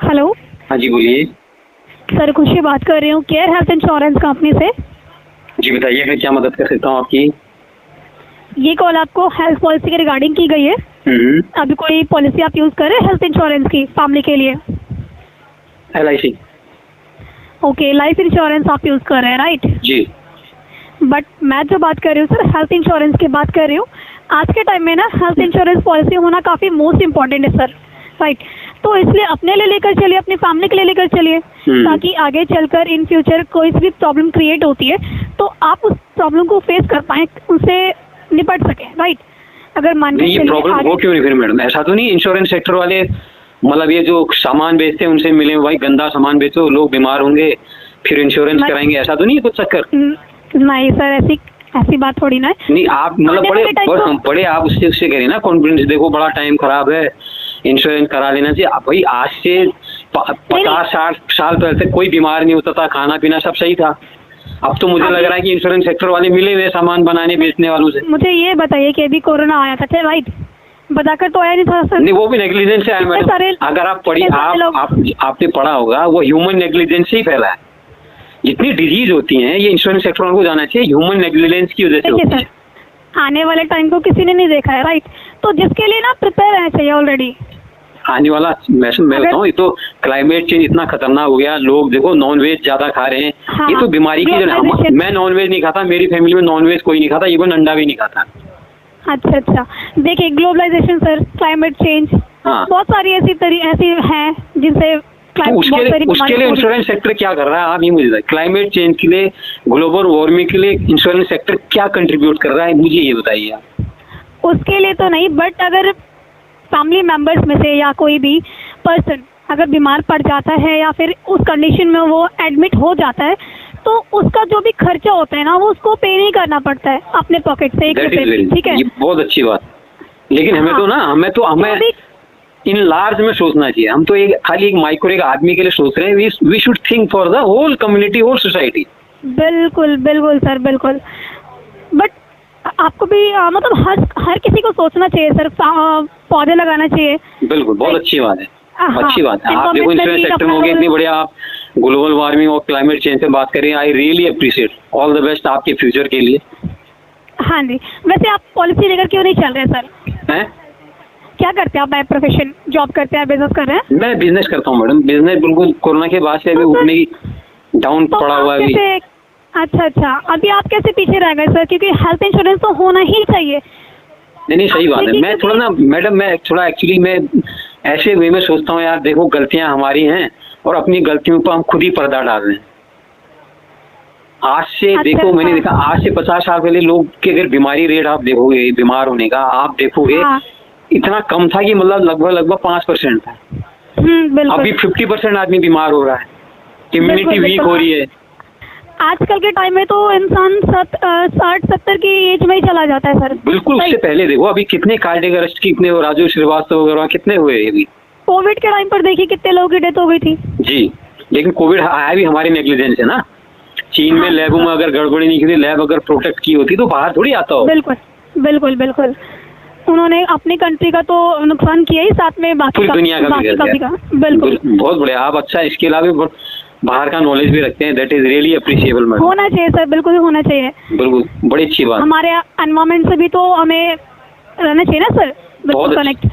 Hello. हाँ जी बोलिए। Sir खुशी बात कर रही हूँ केयर हेल्थ इंश्योरेंस कंपनी से। जी बताइए, मैं क्या मदद कर सकता हूँ आपकी। ये कॉल आपको हेल्थ पॉलिसी के रिगार्डिंग की गई है। अभी कोई पॉलिसी आप यूज़ कर रहे हैं हेल्थ इंश्योरेंस की फैमिली के लिए? LIC। ओके, लाइफ इंश्योरेंस आप यूज़ कर रहे हैं, राइट? जी। बट मैं जो बात कर रही हूँ सर, हेल्थ इंश्योरेंस की बात कर रही हूँ। आज के टाइम में ना हेल्थ इंश्योरेंस पॉलिसी होना काफ़ी मोस्ट इम्पॉर्टेंट है सर, राइट? तो इसलिए अपने लिए लेकर चलिए, अपनी फैमिली के लिए लेकर चलिए, ताकि आगे चलकर इन फ्यूचर कोई भी प्रॉब्लम क्रिएट होती है तो आप उस प्रॉब्लम को फेस कर पाएँ, उससे निपट सकें, राइट? अगर मान के ये प्रॉब्लम हो क्यों नहीं फिर मैडम? ऐसा तो नहीं इंश्योरेंस सेक्टर वाले मतलब ये जो सामान बेचते हैं उनसे मिले भाई गंदा सामान बेचो, लोग बीमार होंगे फिर इंश्योरेंस कराएंगे, ऐसा तो नहीं है कुछ चक्कर? नहीं सर, ऐसी बात थोड़ी ना है। नहीं आप मतलब बड़े आप उससे करें ना कॉन्फिडेंस, देखो बड़ा टाइम खराब है, इंश्योरेंस करा लेना चाहिए भाई। आज से 50-60 साल पहले कोई बीमार नहीं होता था, खाना पीना सब सही था। अब तो मुझे लग रहा है कि इंश्योरेंस सेक्टर वाले मिले हुए सामान बनाने बेचने वालों से। मुझे ये बताइए कि अभी कोरोना आया था, राइट? बताकर तो आया नहीं था सर। नहीं वो भी नेग्लिजेंस से आया मैडम। अगर आप पढ़ी आपने पढ़ा होगा, वो ह्यूमन नेग्लिजेंस से ही फैला है। जितनी डिजीज होती हैं ये इंश्योरेंस सेक्टर वालों को जाना चाहिए, ह्यूमन नेग्लिजेंस की वजह से होती है। आने वाले टाइम को किसी ने नहीं देखा है, राइट? तो जिसके लिए ना प्रिपेयर रहना चाहिए ऑलरेडी। आने वाला मैं बताऊँ, ये तो क्लाइमेट चेंज इतना खतरनाक हो गया, लोग देखो नॉनवेज ज्यादा खा रहे हैं। हाँ, ये तो बीमारी की जड़। मैं नॉनवेज नहीं खाता, मेरी फैमिली में नॉनवेज कोई नहीं खाता, इवन अंडा भी नहीं खाता। अच्छा, देखिए ग्लोबलाइजेशन सर, क्लाइमेट चेंज, बहुत सारी ऐसी हैं जिनसे तो उसके लिए इंश्योरेंस सेक्टर क्या कर रहा है आप ये मुझे बताइए। क्लाइमेट चेंज के लिए, ग्लोबल वार्मिंग के लिए इंश्योरेंस सेक्टर क्या कंट्रीब्यूट कर रहा है मुझे ये बताइए आप। उसके लिए तो नहीं, बट अगर फैमिली मेंबर्स में से या कोई भी पर्सन अगर बीमार पड़ जाता है या फिर उस कंडीशन में वो एडमिट हो जाता है तो उसका जो भी खर्चा होता है ना वो उसको पे नहीं करना पड़ता है अपने पॉकेट से, ठीक है? बहुत अच्छी बात। लेकिन हमें तो ना हमें इन लार्ज में सोचना चाहिए। हम तो खाली एक माइक्रो एक आदमी के लिए सोच रहे हैं। We should think for the whole community, whole society. बिल्कुल सर, बिल्कुल। बट आपको भी मतलब हर किसी को सोचना चाहिए सर, पौधे लगाना चाहिए। बिल्कुल, बहुत अच्छी बात है, अच्छी बात है। आप देखो इंश्योरेंस सेक्टर में हो गया इतनी बढ़िया, आप ग्लोबल वार्मिंग और क्लाइमेट चेंज से बात करें। I really appreciate, all the best आपके फ्यूचर के लिए। हाँ जी, वैसे आप पॉलिसी लेकर क्यों नहीं चल रहे सर? हैं? क्या करते हैं आप? बाय प्रोफेशन जॉब करते हैं, बिजनेस कर रहे हैं? मैं बिजनेस करता हूँ मैडम। बिजनेस बिल्कुल कोरोना के बाद से अभी उठने की डाउन पड़ा हुआ है अभी। अच्छा, अभी आप कैसे पीछे रह गए सर? क्योंकि हेल्थ इंश्योरेंस तो होना ही चाहिए। नहीं सही बात है। मैं थोड़ा ना मैडम, मैं थोड़ा एक्चुअली मैं ऐसे वे में सोचता हूँ यार, देखो गलतियां हमारी हैं और अपनी गलतियों पर हम खुद ही पर्दा डाल रहे हैं। आज से देखो, मैंने देखा आज से 50 साल पहले लोग की अगर बीमारी रेट आप देखोगे, बीमार होने का आप देखोगे इतना कम था कि मतलब लगभग 5% था। अभी 50% आदमी बीमार हो रहा है, इम्यूनिटी वीक हो रही है। आजकल के टाइम में तो इंसान 60-70 की एज में ही चला जाता है सर। बिल्कुल, उससे पहले देखो अभी कितने कार्डियक अरेस्ट, कितने राजू श्रीवास्तव वगैरह कितने हुए अभी। कोविड के टाइम पर देखिए कितने लोगों की डेथ हो गई थी। जी, लेकिन कोविड आया भी हमारी नेग्लिजेंस है ना। चीन में लैबों में अगर गड़बड़ी नहीं की, लैब अगर प्रोटेक्ट की होती तो बाहर थोड़ी आता हो। बिल्कुल उन्होंने अपनी कंट्री का तो नुकसान किया ही, साथ में बाकी दुनिया का भी। बिल्कुल, बहुत बढ़िया। आप अच्छा इसके अलावा बाहर का नॉलेज भी रखते हैं, that is really appreciable madam. होना चाहिए सर, बिल्कुल होना चाहिए। बिल्कुल, बड़ी अच्छी बात। हमारे एनवायरमेंट से भी तो हमें रहना चाहिए ना सर, बहुत कनेक्ट।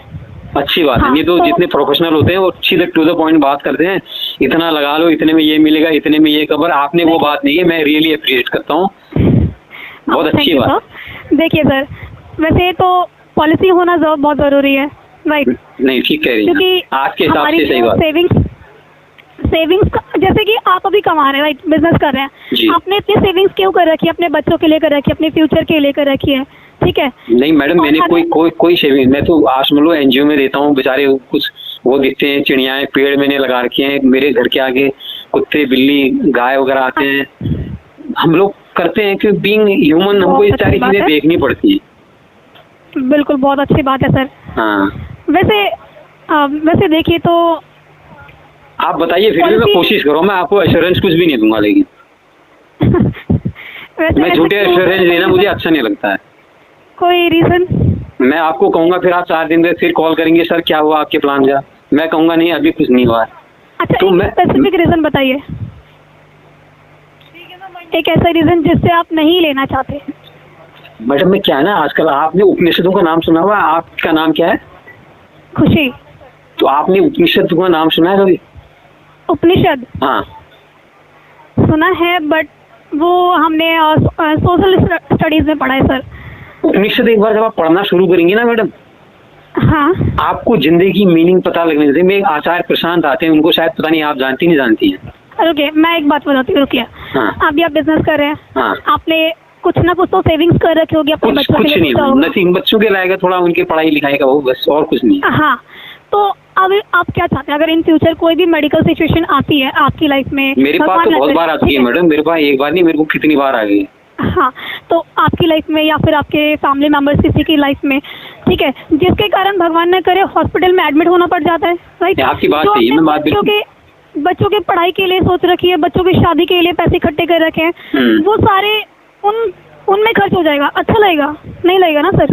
अच्छी बात है। ये तो जितने प्रोफेशनल होते हैं वो सीधे टू द पॉइंट बात करते हैं। इतना लगा लो, इतने में ये मिलेगा, इतने में ये कवर। आपने वो बात नहीं है, मैं रियली अप्रिशिएट करता हूँ, बहुत अच्छी बात। देखिए सर, वैसे तो पॉलिसी होना बहुत जरूरी है, राइट? नहीं ठीक कह रही हैं, क्योंकि आज के हिसाब से सही बात। सेविंग्स जैसे कि आप अभी कमा रहे हैं, राइट? बिजनेस कर रहे हैं, आपने इतनी सेविंग्स क्यों कर रखी है? अपने बच्चों के लिए कर रखी है, अपने फ्यूचर के लिए कर रखी है, ठीक है? नहीं मैडम, मैंने कोई सेविंग, मैं तो आज मान लो NGO में देता हूँ। बेचारे कुछ वो दिखते हैं, चिड़ियाएं पेड़ मैंने लगा रखे हैं, मेरे घर के आगे कुत्ते बिल्ली गाय वगैरह आते हैं। हम लोग करते हैं कि बीइंग ह्यूमन हमको ये सारी चीजें देखनी पड़ती है। बिल्कुल, बहुत अच्छी बात है सर। हाँ, वैसे देखिए तो आप बताइए, फिर भी मैं कोशिश करूँ। मैं आपको एश्योरेंस कुछ भी नहीं दूंगा, लेकिन मैं झूठे एश्योरेंस देना मुझे अच्छा नहीं लगता है। कोई रीजन? मैं आपको कहूंगा, फिर आप 4 दिन में फिर कॉल करेंगे, सर क्या हुआ आपके प्लान का? मैं कहूंगा नहीं अभी कुछ नहीं हुआ। अच्छा, तो मैं स्पेसिफिक रीजन बताइए, एक ऐसा रीजन जिससे आप नहीं लेना चाहते। मैडम मैं क्या है ना, आजकल आपने उपनिषदों का नाम सुना हुआ है? आपका नाम क्या है? खुशी। तो आपने उपनिषद का नाम सुना है कभी? उपनिषद हाँ। सुना है, बट वो हमने सोशल स्टडीज में पढ़ा है सर। उपनिषद एक बार जब आप पढ़ना शुरू करेंगे ना मैडम, हाँ आपको जिंदगी की मीनिंग पता लगने लगती है। मैं आचार्य प्रशांत आते हैं, उनको शायद पता नहीं, आप जानती नहीं जानती हैं? रुकिए, मैं एक बात बताती हूँ, रुकिए। हाँ। अभी आप बिजनेस कर रहे हैं, हाँ। आपने कुछ ना कुछ तो सेविंग्स कर रखी होगी अपने कुछ बच्चों के कुछ लिए, नहीं, कुछ होगा। नथिंग, बच्चों के लाएगा थोड़ा उनके पढ़ाई लिखाई का वो, बस, और कुछ नहीं। हाँ, तो अब आप क्या चाहते हैं, अगर इन फ्यूचर कोई भी मेडिकल सिचुएशन आती है आपकी लाइफ में? मेरे पास तो बहुत बार आती है मैडम, मेरे पास एक बार नहीं, मेरे को कितनी बार आ गई। हाँ, तो आपकी लाइफ में या फिर आपके फैमिली मेंबर्स किसी की लाइफ में, ठीक है, जिसके कारण भगवान न करे हॉस्पिटल में एडमिट होना पड़ जाता है, राइट? आपकी बात सही है, मैं बात बच्चों के पढ़ाई के लिए सोच रखी है, बच्चों की शादी के लिए पैसे इकट्ठे कर रखे हैं, वो सारे उनमें खर्च हो जाएगा। अच्छा लगेगा? नहीं लगेगा ना सर।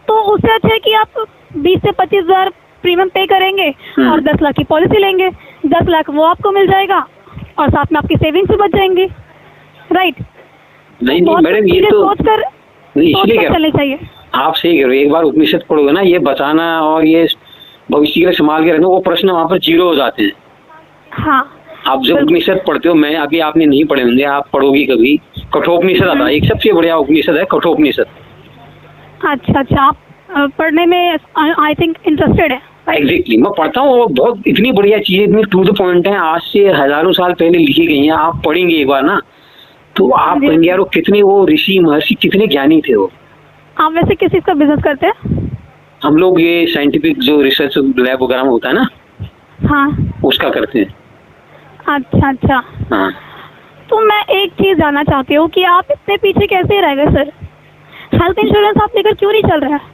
तो उससे अच्छा है कि आप 20 से 25 हजार प्रीमियम पे करेंगे और 10 लाख की पॉलिसी लेंगे। 10 लाख वो आपको मिल जाएगा और साथ में आपकी सेविंग्स भी बच जाएंगी, राइट? नहीं मैडम, ये तो सोचकर इसलिए चलनी चाहिए। आप सही कह रहे हो, एक बार उपनिषद पढ़ोगे ना, ये बचाना और ये भविष्य के लिए संभाल के रखना, वो प्रश्न वहाँ पर जीरो हो जाते हैं। हाँ, आप जब उपनिषद पढ़ते हो, मैं अभी आपने नहीं पढ़े होंगे, आप पढ़ोगी कभी, कठोपनिषद आता है, एक सबसे बढ़िया उपनिषद है कठोपनिषद। अच्छा, आप पढ़ने में आई थिंक इंटरेस्टेड है? एग्जैक्टली, मैं पढ़ता हूँ, वो बहुत इतनी बढ़िया चीज है, इतनी टू द पॉइंट है, आज से हजारों साल पहले लिखी गई है। आप पढ़ेंगे एक बार ना, तो आप कहेंगे यार वो कितने, वो ऋषि महर्षि कितने ज्ञानी थे वो। आप वैसे किस चीज का बिजनेस करते हैं? हम लोग ये साइंटिफिक जो रिसर्च लैब वगैरह में होता है ना, हाँ, उसका करते हैं। अच्छा। हाँ। तो मैं एक चीज जानना चाहती हूँ कि आप इतने पीछे कैसे रह गए सर? हेल्थ इंश्योरेंस आप लेकर क्यों नहीं चल रहा है?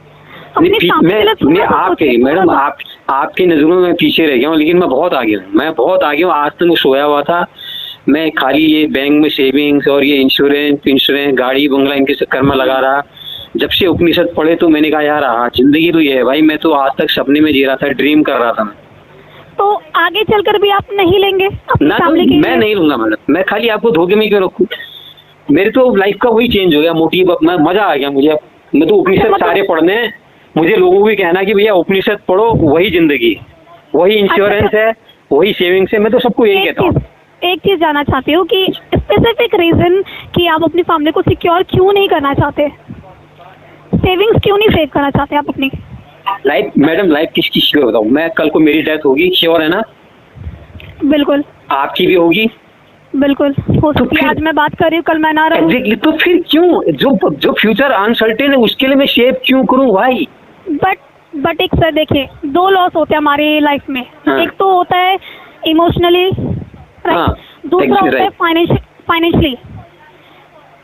मैं आपके मैडम, आपकी नजरों में पीछे रह गया हूँ, लेकिन मैं बहुत आगे हूँ, मैं बहुत आगे हूँ। आज तक मैं सोया हुआ था, मैं खाली ये बैंक में सेविंग्स और ये इंश्योरेंस गाड़ी बंगला इनके चक्कर में लगा रहा। जब से उपनिषद पढ़े तो मैंने कहा यार हाँ, जिंदगी तो ये है भाई, मैं तो आज तक सपने में जी रहा था, ड्रीम कर रहा था मैं। तो आगे चलकर भी आप नहीं लेंगे ना? तो मैं नहीं लूंगा मैडम, मैं खाली आपको धोखे में क्यों रखूँ? मेरे तो लाइफ का वही चेंज हो गया, मोटिव, मजा आ गया मुझे। मैं तो उपनिषद सारे पढ़ने हैं, मुझे लोगों को भी कहना कि भैया उपनिषद पढ़ो, वही जिंदगी, वही इंश्योरेंस है, वही सेविंग्स है। मैं तो सबको यही कहता हूँ। एक चीज जानना चाहती हूँ कि स्पेसिफिक रीजन कि आप अपनी फैमिली को सिक्योर क्यों नहीं करना चाहते, सेविंग्स क्यों नहीं सेव करना चाहते आप अपनी लाइफ? मैडम लाइफ किसकी श्योर बताऊँ मैं? कल को मेरी डेथ होगी, श्योर है ना? बिल्कुल। आपकी भी होगी? बिल्कुल हो सकती है। आज मैं बात कर रही हूँ, कल मैं ना रहूँ। एग्जैक्टली, तो फिर क्यों, जो फ्यूचर अनसर्टेन है उसके लिए मैं सेव क्यों करूँ भाई? बट एक सर देखिए, 2 लॉस होते हैं हमारी लाइफ में। हाँ। एक तो होता है इमोशनली, हाँ, दूसरा होता है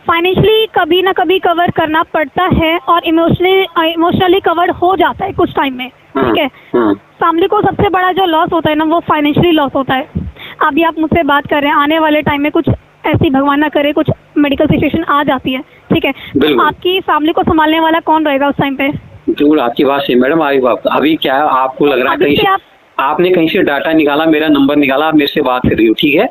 फाइनेंशियली कभी ना कभी कवर करना पड़ता है और इमोशनली कवर हो जाता है कुछ टाइम में, ठीक है? फैमिली को सबसे बड़ा जो लॉस होता है ना, वो फाइनेंशियली लॉस होता है। अभी आप मुझसे बात कर रहे हैं, आने वाले टाइम में कुछ ऐसी भगवान ना करे कुछ मेडिकल सिचुएशन आ जाती है, ठीक है, तो आपकी फैमिली को संभालने वाला कौन रहेगा उस टाइम पे? बिल्कुल आपकी बात सही मैडम। अभी क्या आपको लग रहा है कहीं से आपने कहीं से डाटा निकाला, मेरा नंबर निकाला, आप मेरे से बात कर रही हो, ठीक है?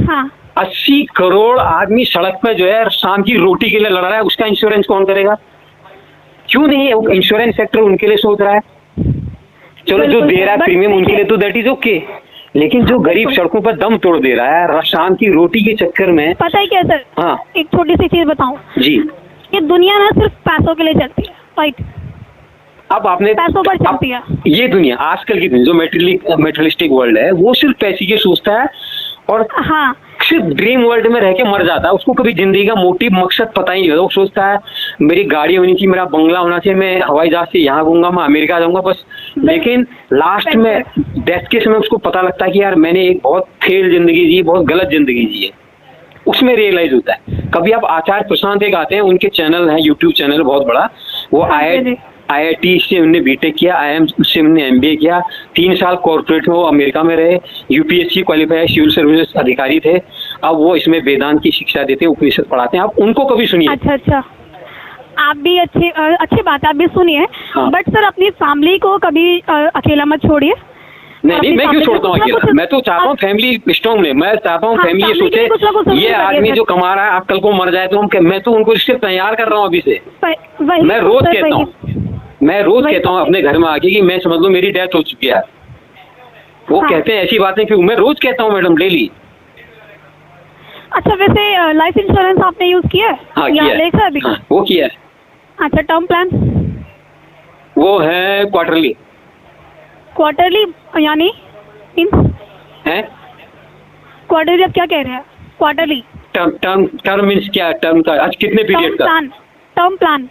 हाँ। 80 करोड़ आदमी सड़क पे जो है शाम की रोटी के लिए लड़ रहा है, उसका इंश्योरेंस कौन करेगा? क्यों नहीं है? इंश्योरेंस सेक्टर उनके लिए सोच रहा है। चलो जो दे रहा है प्रीमियम उनके लिए तो दैट इज ओके, लेकिन जो गरीब सड़कों पर दम तोड़ दे रहा है शाम की रोटी के चक्कर में। पता है क्या सर? हाँ, एक छोटी सी चीज बताऊं जी। ये दुनिया ना सिर्फ पैसों के लिए चलती है, राइट? अब आपने पैसों पर चलती है ये दुनिया, आजकल की दुनिया जो मेटेरियलिस्टिक वर्ल्ड है, वो सिर्फ पैसे की सोचता है और हाँ, सिर्फ ड्रीम वर्ल्ड में रह के मर जाता है। उसको कभी जिंदगी का मोटिव मकसद पता ही नहीं होता। वो सोचता है मेरी गाड़ी होनी चाहिए, मेरा बंगला होना चाहिए, मैं हवाई जहाज से यहाँ घूंगा, मैं अमेरिका जाऊंगा बस। लेकिन लास्ट में डेथ के समय उसको पता लगता है कि यार मैंने एक बहुत फेल जिंदगी जी, बहुत गलत जिंदगी जी है। उसमें रियलाइज होता है। कभी आप आचार्य प्रशांत एक आते हैं, उनके चैनल है, यूट्यूब चैनल बहुत बड़ा, वो IIT से उन्होंने बीटेक किया, IIM से उन्होंने MBA किया, 3 साल कॉर्पोरेट में वो अमेरिका में रहे, UPSC क्वालिफाई सिविल सर्विसेज अधिकारी थे। अब वो इसमें वेदांत की शिक्षा देते हैं, उपनिषद पढ़ाते हैं। आप उनको कभी सुनिए। अच्छा, आप भी अच्छी बात है, आप भी सुनिए। बट सर अपनी फैमिली को कभी अकेला मत छोड़िए। नहीं मैं क्यों छोड़ता हूँ अकेला? मैं तो चाहता हूँ फैमिली स्ट्रॉन्ग रहे, मैं चाहता हूँ हाँ, फैमिली ये family के लिए कुछ ना कुछ सोचे ये जरूर आदमी करिए जो कमा रहा है आप कल को मर जाए तो मैं तो उनको इससे तैयार कर रहा हूँ अभी से। वही मैं रोज सर, कहता वही। हूँ, मैं रोज वही कहता हूँ तो- अपने घर में आके कि मैं समझ लो मेरी डेथ हो चुकी है। वो हाँ। कहते हैं ऐसी बातें क्यों? मैं रोज कहता हूँ मैडम डेली। अच्छा, वैसे लाइफ इंश्योरेंस आपने यूज किया है हाँ या किया है। लेकर अभी? हाँ, वो किया है। अच्छा, टर्म प्लान वो है क्वार्टरली क्वार्टरली यानी मीन्स है। क्वार्टरली आप क्या कह रहे हैं? क्वार्टरली टर्म मीन्स क्या? टर्म का आज कितने पीरियड का? Term plan.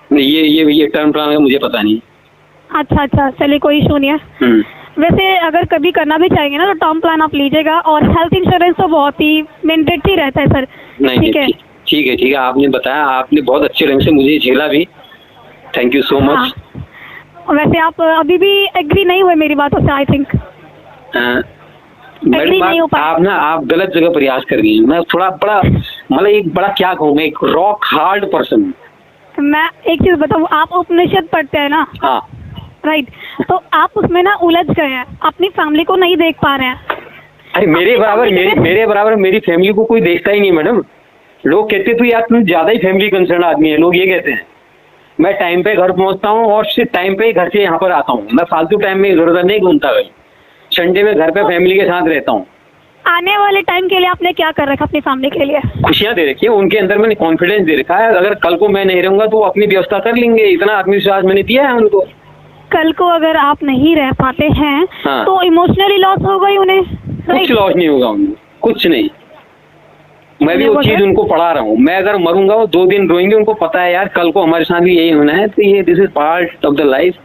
ये टर्म प्लान का मुझे पता नहीं। अच्छा, चलिए कोई इशू नहीं है। वैसे अगर कभी करना भी चाहेंगे ना तो टर्म प्लान आप लीजिएगा, और हेल्थ इंश्योरेंस तो बहुत ही मैंडेटरी रहता है सर। नहीं ठीक है, ठीक है आपने बताया, आपने बहुत अच्छे ढंग से मुझे झेला भी, थैंक यू सो मच। वैसे आप अभी भी एग्री नहीं हुए मेरी बातों से, आई थिंक। मैडम आप गलत जगह प्रयास कर रही हैं। मैं थोड़ा बड़ा मतलब एक बड़ा क्या कहूँ, मैं एक रॉक हार्ड पर्सन। मैं एक चीज बताऊँ, आप उपनिषद पढ़ते हैं ना? हाँ राइट, तो आप उसमें ना उलझ गए हैं, अपनी फैमिली को नहीं देख पा रहे हैं। अरे मेरे बराबर मेरी फैमिली को कोई देखता ही नहीं मैडम। लोग कहते तो यार तुम ज्यादा ही फैमिली कंसर्न आदमी है, लोग ये कहते हैं। मैं टाइम पे घर पहुंचता हूँ और सिर्फ टाइम पे ही घर से यहाँ पर आता हूँ। मैं फालतू टाइम में इधर उधर नहीं घूमता भाई। संडे में घर पे फैमिली के साथ रहता हूँ। आने वाले टाइम के लिए आपने क्या कर रखा अपनी फैमिली के लिए? खुशियाँ दे रखी है, उनके अंदर मैंने कॉन्फिडेंस दे रखा है। अगर कल को मैं नहीं रहूंगा तो वो अपनी व्यवस्था कर लेंगे, इतना आत्मविश्वास मैंने दिया है उनको। कल को अगर आप नहीं रह पाते हैं हाँ। तो इमोशनली लॉस होगा ही उन्हें। कुछ लॉस नहीं होगा उनको, कुछ नहीं। मैं भी वो चीज उनको पढ़ा रहा हूँ। मैं अगर मरूंगा वो 2 दिन रोएंगे, उनको पता है यार कल को हमारे साथ भी यही होना है, तो ये this is part of the life.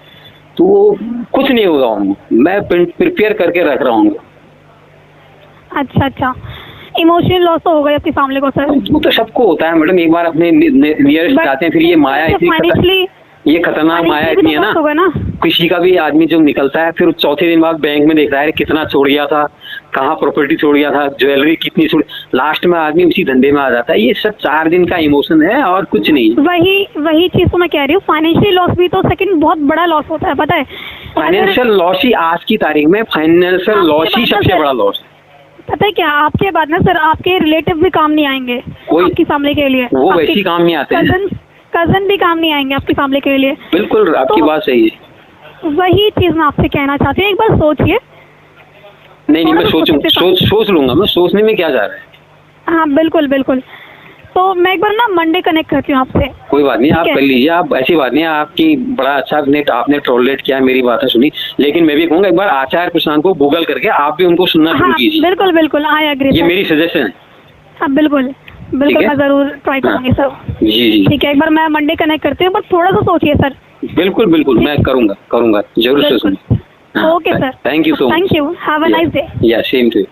तो कुछ नहीं होगा उनको, मैं प्रिपेयर करके रख रहा हूँ। अच्छा, इमोशनल लॉस तो होगा ही अपनी फैमिली को सर। वो तो सबको होता है मैडम, एक बार अपने नियरेस्ट जाते हैं, फिर ये माया ये खतरनाक माया इतनी है ना। किसी का भी आदमी जो निकलता है फिर चौथे दिन बाद बैंक में देख रहा है कितना छोड़ गया था, कहाँ प्रॉपर्टी छोड़ गया था, ज्वेलरी कितनी छोड़, लास्ट में आदमी उसी धंधे में आ जाता है। ये सब 4 दिन का इमोशन है और कुछ नहीं। वही चीज तो मैं कह रही हूँ, फाइनेंशियल लॉस भी तो सेकंड बहुत बड़ा लॉस होता है, पता है? फाइनेंशियल लॉस ही आज की तारीख में फाइनेंशियल लॉस ही सबसे बड़ा लॉस। पता है क्या, आपके बाद ना सर आपके रिलेटिव भी काम नहीं आएंगे आपकी फैमिली के लिए। वो वैसे काम नहीं आते हैं। कजन भी काम नहीं आएंगे आपकी फैमिली के लिए। बिल्कुल आपकी बात सही है। वही चीज मैं आपसे कहना चाहती हूँ, एक बार सोचिए। नहीं मैं सोच लूंगा। मैं सोचने में क्या जा रहा है। हाँ बिल्कुल। तो मैं एक बार ना मंडे कनेक्ट करती हूँ आपसे। कोई बात नहीं, आप कर लीजिए। आप ऐसी बात नहीं है, आपकी बड़ा अच्छा आपने टॉलरेट किया, मेरी बातें सुनी। लेकिन मैं भी कहूँगा एक बार आचार्य प्रशांत को गूगल करके आप भी उनको सुनना शुरू कीजिए। बिल्कुल आई एग्री। ये मेरी सजेशन है। हाँ बिल्कुल मैं जरूर ट्राई करूंगी सर। जी ठीक है, एक बार मैं मंडे कनेक्ट करती हूँ, बस थोड़ा सा सोचिए सर। बिल्कुल मैं करूंगा जरूर से सुनिए। Okay sir, thank you so much. Thank you, have a nice day. या सेम टू यू।